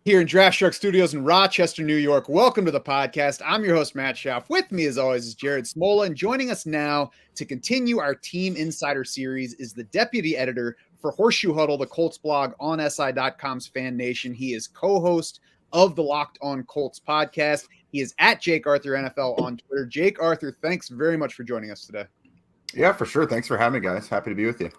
Here in Draft Shark Studios in Rochester, New York. Welcome to the podcast. I'm your host, Matt Schaff. With me, as always, is Jared Smola. And joining us now to continue our Team Insider series is the deputy editor for Horseshoe Huddle, the Colts blog on SI.com's Fan Nation. He is co-host of the Locked on Colts podcast. He is at Jake Arthur NFL on Twitter. Jake Arthur, thanks very much for joining us today. Yeah, for sure. Thanks for having me, guys. Happy to be with you.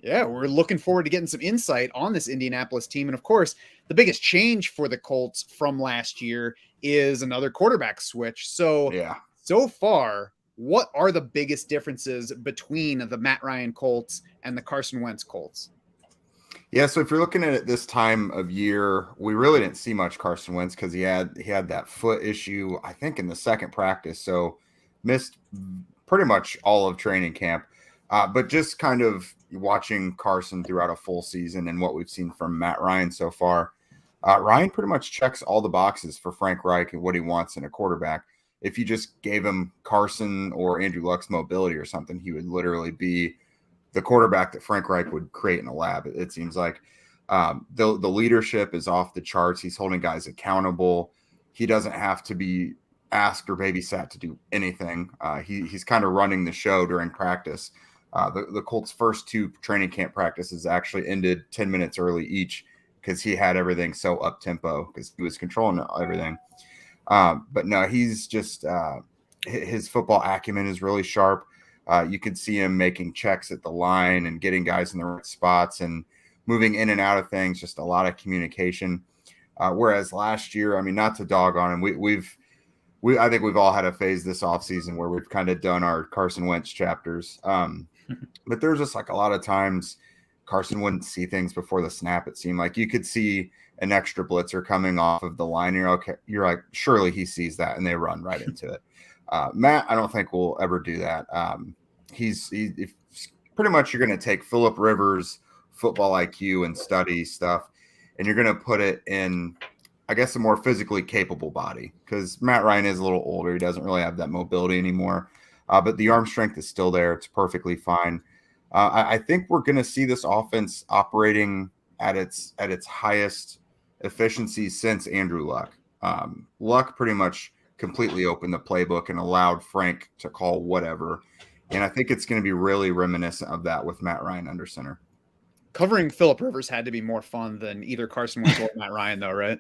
Yeah, we're looking forward to getting some insight on this Indianapolis team. And of course, the biggest change for the Colts from last year is another quarterback switch. So far, what are the biggest differences between the Matt Ryan Colts and the Carson Wentz Colts? Yeah, so if you're looking at it this time of year, we really didn't see much Carson Wentz because he had that foot issue, I think, in the second practice. So missed pretty much all of training camp. But just kind of watching Carson throughout a full season and what we've seen from Matt Ryan so far, Ryan pretty much checks all the boxes for Frank Reich and what he wants in a quarterback. If you just gave him Carson or Andrew Luck's mobility or something, he would literally be the quarterback that Frank Reich would create in a lab. It seems like the leadership is off the charts. He's holding guys accountable. He doesn't have to be asked or babysat to do anything. He's kind of running the show during practice. The Colts' first two training camp practices actually ended 10 minutes early each because he had everything so up-tempo because he was controlling everything. But no, he's just his football acumen is really sharp. You could see him making checks at the line and getting guys in the right spots and moving in and out of things, just a lot of communication. Whereas last year, I mean, not to dog on him, I think we've all had a phase this offseason where we've kind of done our Carson Wentz chapters. But there's just like a lot of times Carson wouldn't see things before the snap. It seemed like you could see an extra blitzer coming off of the line. You're like, surely he sees that, and they run right into it. Matt, I don't think will ever do that. He's pretty much you're going to take Phillip Rivers' football IQ and study stuff, and you're going to put it in, I guess, a more physically capable body because Matt Ryan is a little older. He doesn't really have that mobility anymore. But the arm strength is still there. It's perfectly fine. I think we're going to see this offense operating at its highest efficiency since Andrew Luck. Luck pretty much completely opened the playbook and allowed Frank to call whatever. And I think it's going to be really reminiscent of that with Matt Ryan under center. Covering Phillip Rivers had to be more fun than either Carson Wentz or Matt Ryan, though, right?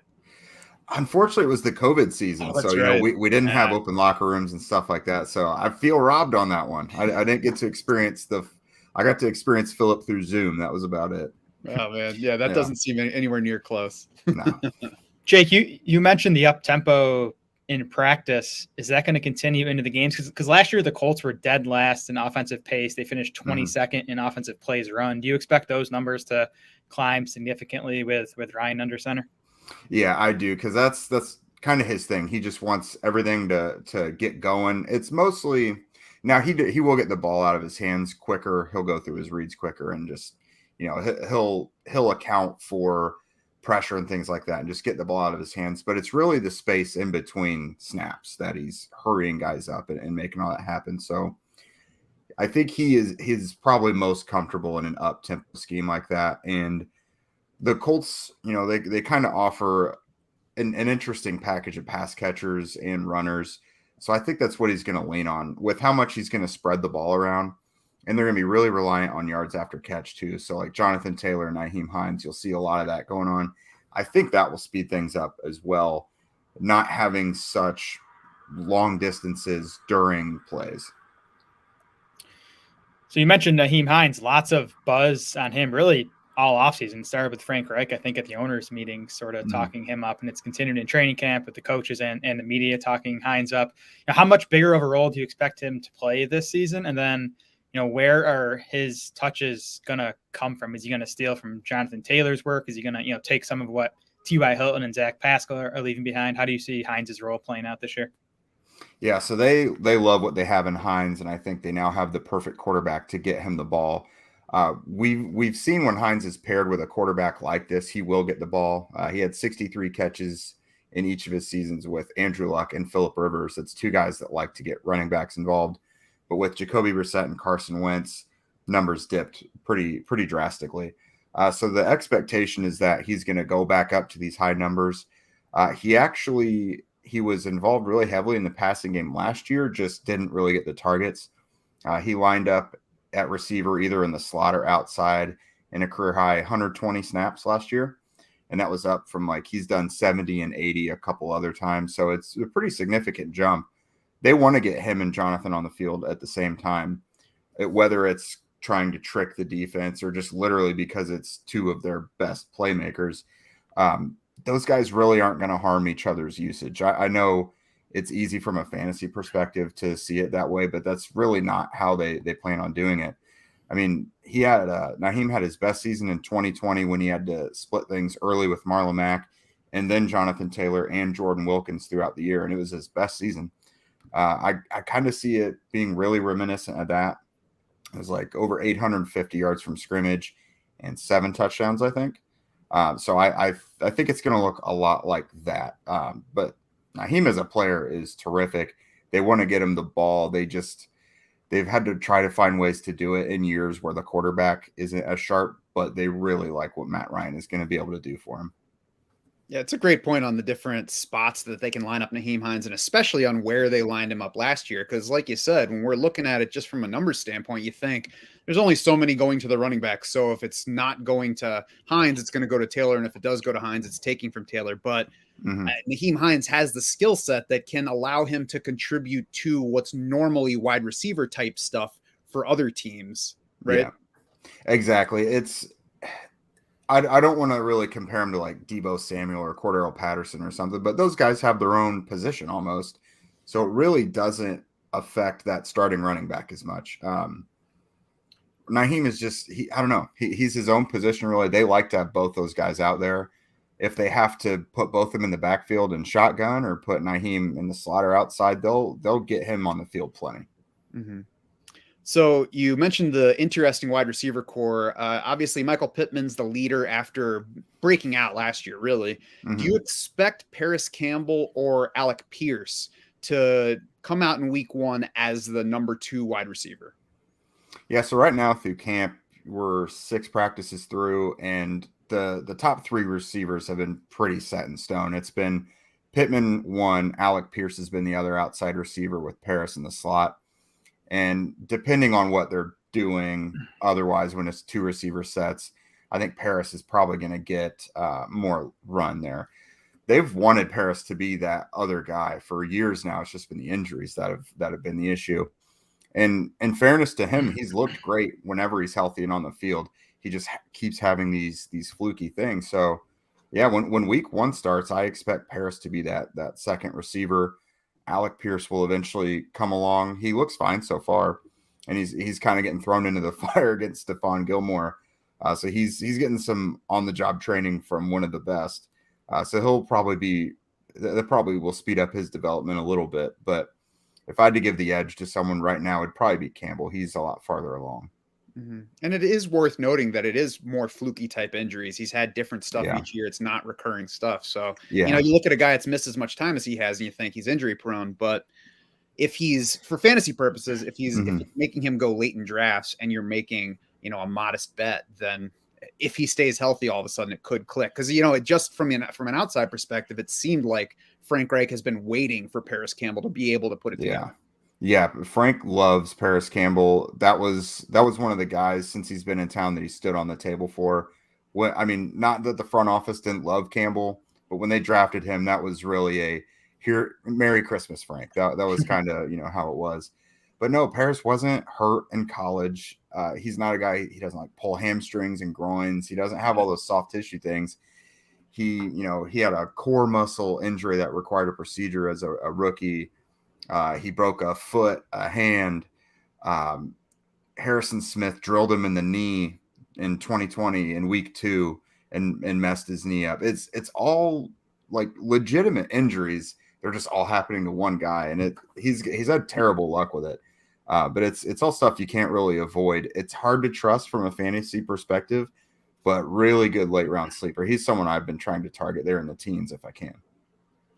Unfortunately, it was the COVID season, so right. We didn't have open locker rooms and stuff like that. So I feel robbed on that one. I didn't get to experience I got to experience Phillip through Zoom. That was about it. Oh man, yeah, that doesn't seem anywhere near close. No. Jake, you mentioned the up tempo in practice. Is that going to continue into the games? Because last year the Colts were dead last in offensive pace. They finished 22nd in offensive plays run. Do you expect those numbers to climb significantly with Ryan under center? Yeah, I do, because that's kind of his thing. He just wants everything to get going. It's mostly now he will get the ball out of his hands quicker. He'll go through his reads quicker and just he'll account for pressure and things like that and just get the ball out of his hands. But it's really the space in between snaps that he's hurrying guys up and making all that happen. So I think he's probably most comfortable in an up tempo scheme like that. And the Colts, they kind of offer an interesting package of pass catchers and runners. So I think that's what he's going to lean on with how much he's going to spread the ball around. And they're going to be really reliant on yards after catch too. So like Jonathan Taylor and Nyheim Hines, you'll see a lot of that going on. I think that will speed things up as well, not having such long distances during plays. So you mentioned Nyheim Hines, lots of buzz on him really all offseason. Started with Frank Reich, I think, at the owners' meeting, sort of talking him up, and it's continued in training camp with the coaches and the media talking Hines up. How much bigger of a role do you expect him to play this season? And then, where are his touches going to come from? Is he going to steal from Jonathan Taylor's work? Is he going to, take some of what T.Y. Hilton and Zach Pascal are leaving behind? How do you see Hines' role playing out this year? Yeah, so they love what they have in Hines, and I think they now have the perfect quarterback to get him the ball. We've seen when Hines is paired with a quarterback like this, he will get the ball. He had 63 catches in each of his seasons with Andrew Luck and Phillip Rivers. It's two guys that like to get running backs involved. But with Jacoby Brissett and Carson Wentz, numbers dipped pretty drastically. So the expectation is that he's going to go back up to these high numbers. He was involved really heavily in the passing game last year, just didn't really get the targets. He lined up at receiver either in the slot or outside in a career high 120 snaps last year. And that was up from he's done 70 and 80 a couple other times. So it's a pretty significant jump. They want to get him and Jonathan on the field at the same time, whether it's trying to trick the defense or just literally because it's two of their best playmakers. Those guys really aren't going to harm each other's usage. I know it's easy from a fantasy perspective to see it that way, but that's really not how they plan on doing it. I mean, Nyheim had his best season in 2020 when he had to split things early with Marlon Mack and then Jonathan Taylor and Jordan Wilkins throughout the year, and it was his best season. I kind of see it being really reminiscent of that. It was over 850 yards from scrimmage and 7 touchdowns, I think. So I think it's going to look a lot like that. But Nyheim as a player is terrific. They want to get him the ball. They've had to try to find ways to do it in years where the quarterback isn't as sharp, but they really like what Matt Ryan is going to be able to do for him. Yeah, it's a great point on the different spots that they can line up Nyheim Hines, and especially on where they lined him up last year. Because like you said, when we're looking at it just from a numbers standpoint, you think there's only so many going to the running back. So if it's not going to Hines, it's going to go to Taylor. And if it does go to Hines, it's taking from Taylor. But Nyheim Hines has the skill set that can allow him to contribute to what's normally wide receiver type stuff for other teams, right? Yeah, exactly. I don't want to really compare him to Deebo Samuel or Cordero Patterson or something, but those guys have their own position almost. So it really doesn't affect that starting running back as much. Nyheim is just, I don't know. He's his own position, really. They like to have both those guys out there. If they have to put both of them in the backfield and shotgun or put Nyheim in the slot or outside, they'll get him on the field plenty. Mm-hmm. So you mentioned the interesting wide receiver core. Obviously, Michael Pittman's the leader after breaking out last year, really. Mm-hmm. Do you expect Parris Campbell or Alec Pierce to come out in week 1 as the number 2 wide receiver? Yeah, so right now through camp, we're 6 practices through, and the top 3 receivers have been pretty set in stone. It's been Pittman 1, Alec Pierce has been the other outside receiver with Parris in the slot. And depending on what they're doing, otherwise, when it's 2 receiver sets, I think Parris is probably going to get more run there. They've wanted Parris to be that other guy for years now. It's just been the injuries that have been the issue. And in fairness to him, he's looked great whenever he's healthy and on the field. He just keeps having these fluky things. So, yeah, when week 1 starts, I expect Parris to be that second receiver. Alec Pierce will eventually come along. He looks fine so far, and he's kind of getting thrown into the fire against Stephon Gilmore. So he's getting some on-the-job training from one of the best. So that probably will speed up his development a little bit. But if I had to give the edge to someone right now, it'd probably be Campbell. He's a lot farther along. Mm-hmm. And it is worth noting that it is more fluky type injuries. He's had different stuff each year. It's not recurring stuff. So, you look at a guy that's missed as much time as he has and you think he's injury prone, but if he's, for fantasy purposes, if you're making him go late in drafts and you're making, a modest bet, then if he stays healthy, all of a sudden it could click. Cause it just from an outside perspective, it seemed like Frank Reich has been waiting for Parris Campbell to be able to put it together. Yeah, Frank loves Parris Campbell. That was one of the guys since he's been in town that he stood on the table for. Not that the front office didn't love Campbell, but when they drafted him, that was really Merry Christmas, Frank. That was kind of how it was. But no, Parris wasn't hurt in college. He's not a guy. He doesn't pull hamstrings and groins. He doesn't have all those soft tissue things. He had a core muscle injury that required a procedure as a rookie. He broke a foot, a hand. Harrison Smith drilled him in the knee in 2020 in week 2 and messed his knee up. It's all legitimate injuries. They're just all happening to one guy, and he's had terrible luck with it. But it's all stuff you can't really avoid. It's hard to trust from a fantasy perspective, but really good late round sleeper. He's someone I've been trying to target there in the teens if I can.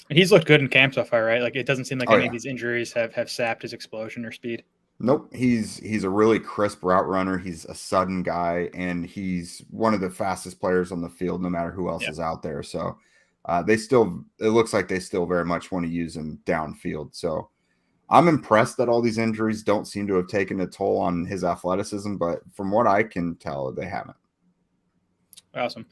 And he's looked good in camp so far, right? It doesn't seem like any of these injuries have sapped his explosion or speed. Nope. He's a really crisp route runner. He's a sudden guy, and he's one of the fastest players on the field, no matter who else is out there. So it looks like they still very much want to use him downfield. So I'm impressed that all these injuries don't seem to have taken a toll on his athleticism, but from what I can tell, they haven't. Awesome.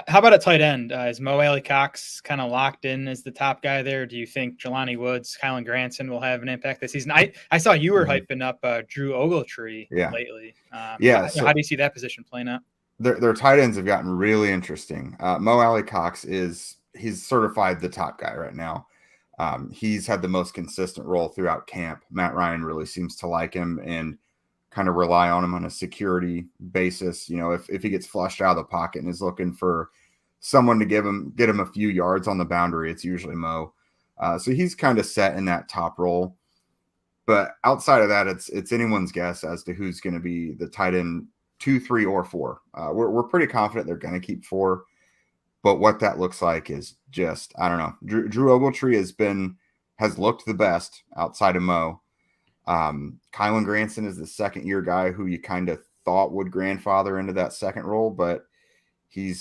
How about a tight end? Is Mo Alley-Cox kind of locked in as the top guy there? Do you think Jelani Woods, Kylan Granson will have an impact this season? I saw you were hyping up Drew Ogletree lately. How do you see that position playing out? Their tight ends have gotten really interesting. Mo Alley-Cox he's certified the top guy right now. He's had the most consistent role throughout camp. Matt Ryan really seems to like him and kind of rely on him on a security basis. If he gets flushed out of the pocket and is looking for someone to get him a few yards on the boundary, it's usually Mo. So he's kind of set in that top role. But outside of that, it's anyone's guess as to who's going to be the tight end 2, 3, or 4. We're pretty confident they're going to keep 4. But what that looks like is just, I don't know. Drew Ogletree has looked the best outside of Mo. Kylan Granson is the second-year guy who you kind of thought would grandfather into that second role, but he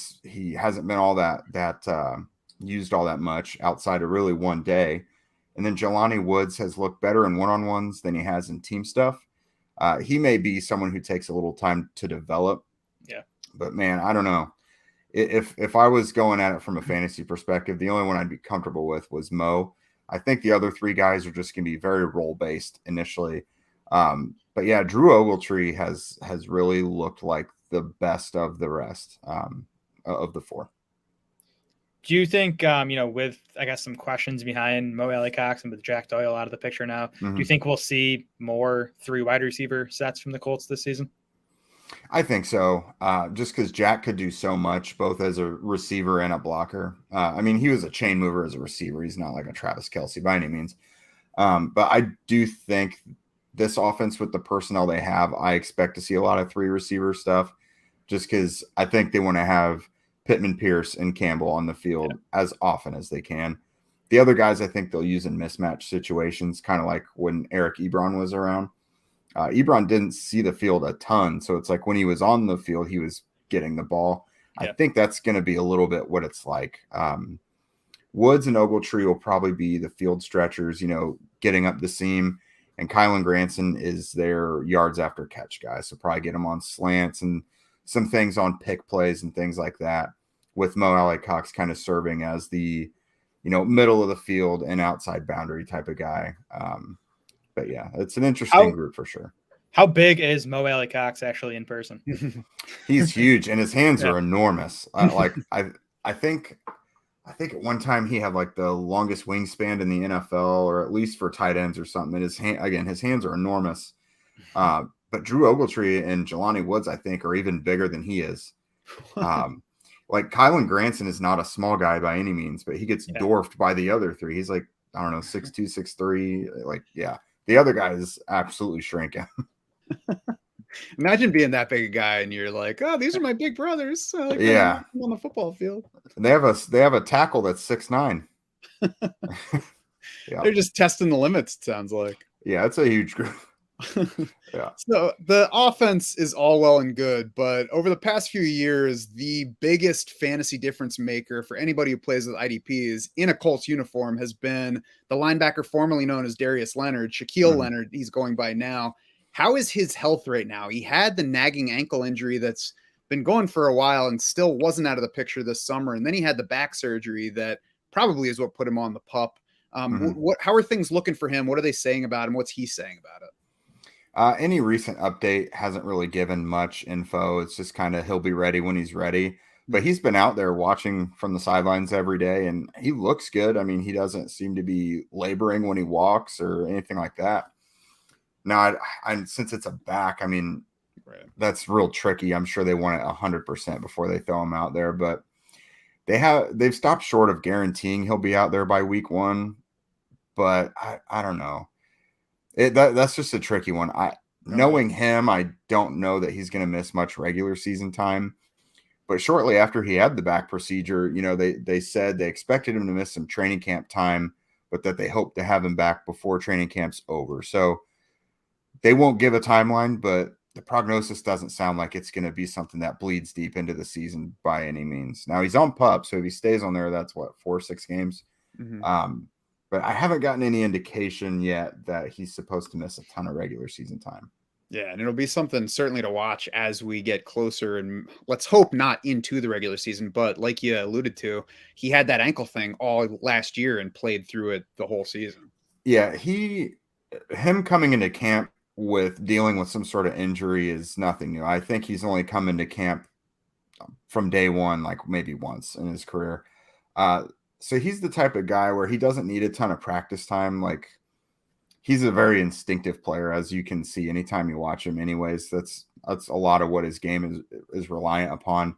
hasn't been all that used all that much outside of really one day. And then Jelani Woods has looked better in one-on-ones than he has in team stuff. He may be someone who takes a little time to develop. Yeah. But man, I don't know. If I was going at it from a fantasy perspective, the only one I'd be comfortable with was Mo. I think the other 3 guys are just going to be very role-based initially. But yeah, Drew Ogletree has really looked like the best of the rest of the 4. Do you think, with, I guess, some questions behind Mo Alley-Cox and with Jack Doyle out of the picture now, do you think we'll see more 3 wide receiver sets from the Colts this season? I think so, just because Jack could do so much, both as a receiver and a blocker. He was a chain mover as a receiver. He's not like a Travis Kelce by any means. But I do think this offense with the personnel they have, I expect to see a lot of 3 receiver stuff, just because I think they want to have Pittman, Pierce, and Campbell on the field as often as they can. The other guys I think they'll use in mismatch situations, kind of like when Eric Ebron was around. Ebron didn't see the field a ton, so it's like when he was on the field, he was getting the ball. I think that's going to be a little bit what it's like. Woods and Ogletree will probably be the field stretchers, getting up the seam, and Kylan Granson is their yards after catch guy, so probably get him on slants and some things on pick plays and things like that, with Mo Alley-Cox kind of serving as the middle of the field and outside boundary type of guy. But yeah, it's an interesting group for sure. How big is Mo Alley-Cox actually in person? He's huge, and his hands are enormous. I think at one time he had like the longest wingspan in the NFL, or at least for tight ends or something. And his hands are enormous. But Drew Ogletree and Jelani Woods, I think, are even bigger than he is. Like Kylan Granson is not a small guy by any means, but he gets dwarfed by the other 3. He's like, I don't know, 6'2", 6'3". Like, yeah. The other guy is absolutely shrinking. Imagine being that big a guy and you're like, oh, these are my big brothers. On the football field. They have a tackle that's 6'9". They're just testing the limits, it sounds like. Yeah, it's a huge group. Yeah. So the offense is all well and good, but over the past few years, the biggest fantasy difference maker for anybody who plays with IDPs in a Colts uniform has been the linebacker formerly known as Darius Leonard, Shaquille Leonard, he's going by now. How is his health right now? He had the nagging ankle injury that's been going for a while and still wasn't out of the picture this summer. And then he had the back surgery that probably is what put him on the PUP. How are things looking for him? What are they saying about him? What's he saying about it? Any recent update hasn't really given much info. It's just kind of he'll be ready when he's ready. But he's been out there watching from the sidelines every day, and he looks good. He doesn't seem to be laboring when he walks or anything like that. Now, since it's a back, that's real tricky. I'm sure they want it 100% before they throw him out there. But they've stopped short of guaranteeing he'll be out there by week 1. But I don't know. That's just a tricky one. Knowing him, I don't know that he's going to miss much regular season time. But shortly after he had the back procedure, they said they expected him to miss some training camp time, but that they hope to have him back before training camp's over. So they won't give a timeline, but the prognosis doesn't sound like it's going to be something that bleeds deep into the season by any means. Now he's on PUP, so if he stays on there, that's what, 4 or 6 games. But I haven't gotten any indication yet that he's supposed to miss a ton of regular season time. Yeah, and it'll be something certainly to watch as we get closer, and let's hope not into the regular season. But like you alluded to, he had that ankle thing all last year and played through it the whole season. Yeah, him coming into camp with dealing with some sort of injury is nothing new. I think he's only come into camp from day one, like maybe once in his career. So he's the type of guy where he doesn't need a ton of practice time. Like, he's a very instinctive player, as you can see anytime you watch him. Anyways, that's a lot of what his game is reliant upon.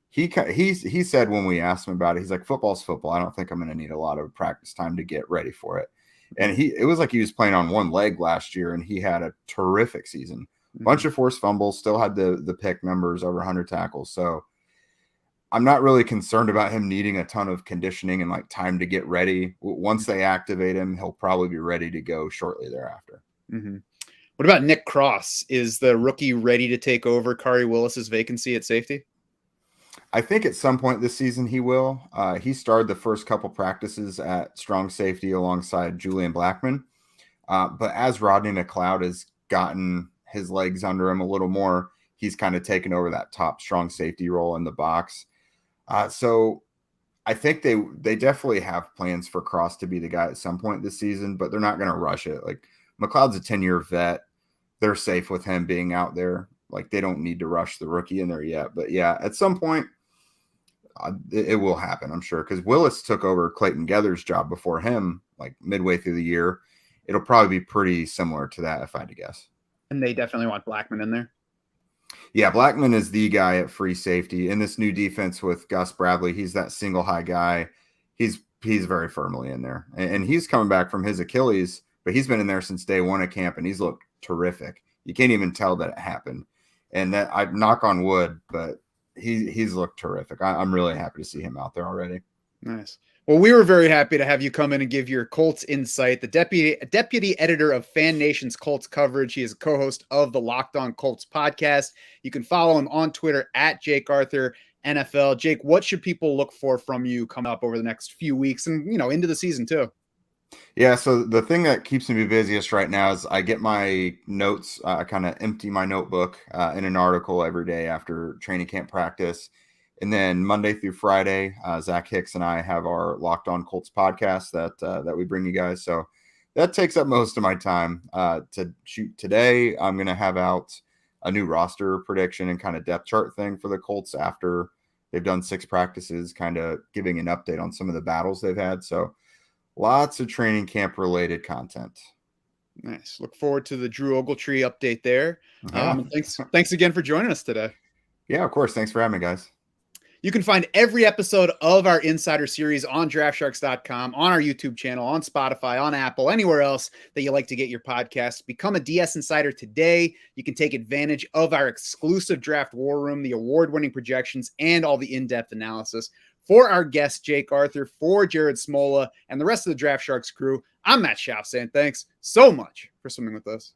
He said when we asked him about it, he's like, football's football. I don't think I'm going to need a lot of practice time to get ready for it. And it was like he was playing on one leg last year, and he had a terrific season. Bunch of forced fumbles, still had the pick numbers, over 100 tackles. So I'm not really concerned about him needing a ton of conditioning and like time to get ready. Once they activate him, he'll probably be ready to go shortly thereafter. What about Nick Cross? Is the rookie ready to take over Khari Willis's vacancy at safety? I think at some point this season he will. He started the first couple practices at strong safety alongside Julian Blackman. But as Rodney McLeod has gotten his legs under him a little more, he's kind of taken over that top strong safety role in the box. So I think they definitely have plans for Cross to be the guy at some point this season, but they're not going to rush it. Like, McLeod's a 10-year vet. They're safe with him being out there. Like, they don't need to rush the rookie in there yet. But yeah, at some point it will happen, I'm sure, because Willis took over Clayton Gether's job before him, like midway through the year. It'll probably be pretty similar to that, if I had to guess. And they definitely want Blackman in there. Yeah, Blackman is the guy at free safety in this new defense with Gus Bradley. He's that single high guy. He's very firmly in there, and he's coming back from his Achilles, but he's been in there since day one of camp, and he's looked terrific. You can't even tell that it happened. And that, I knock on wood, but he's looked terrific. I'm really happy to see him out there already. Nice. Well, we were very happy to have you come in and give your Colts insight. The deputy editor of Fan Nation's Colts coverage. He is a co-host of the Locked On Colts podcast. You can follow him on Twitter at Jake Arthur NFL. Jake, what should people look for from you coming up over the next few weeks and, into the season too? Yeah, so the thing that keeps me busiest right now is I get my notes. I kind of empty my notebook in an article every day after training camp practice. And then Monday through Friday, Zach Hicks and I have our Locked On Colts podcast that we bring you guys. So that takes up most of my time. To shoot today, I'm going to have out a new roster prediction and kind of depth chart thing for the Colts after they've done 6 practices, kind of giving an update on some of the battles they've had. So lots of training camp related content. Nice. Look forward to the Drew Ogletree update there. Thanks again for joining us today. Yeah, of course. Thanks for having me, guys. You can find every episode of our Insider series on DraftSharks.com, on our YouTube channel, on Spotify, on Apple, anywhere else that you like to get your podcast. Become a DS Insider today. You can take advantage of our exclusive draft war room, the award-winning projections, and all the in-depth analysis. For our guest, Jake Arthur, for Jared Smola, and the rest of the Draft Sharks crew, I'm Matt Schaff saying thanks so much for swimming with us.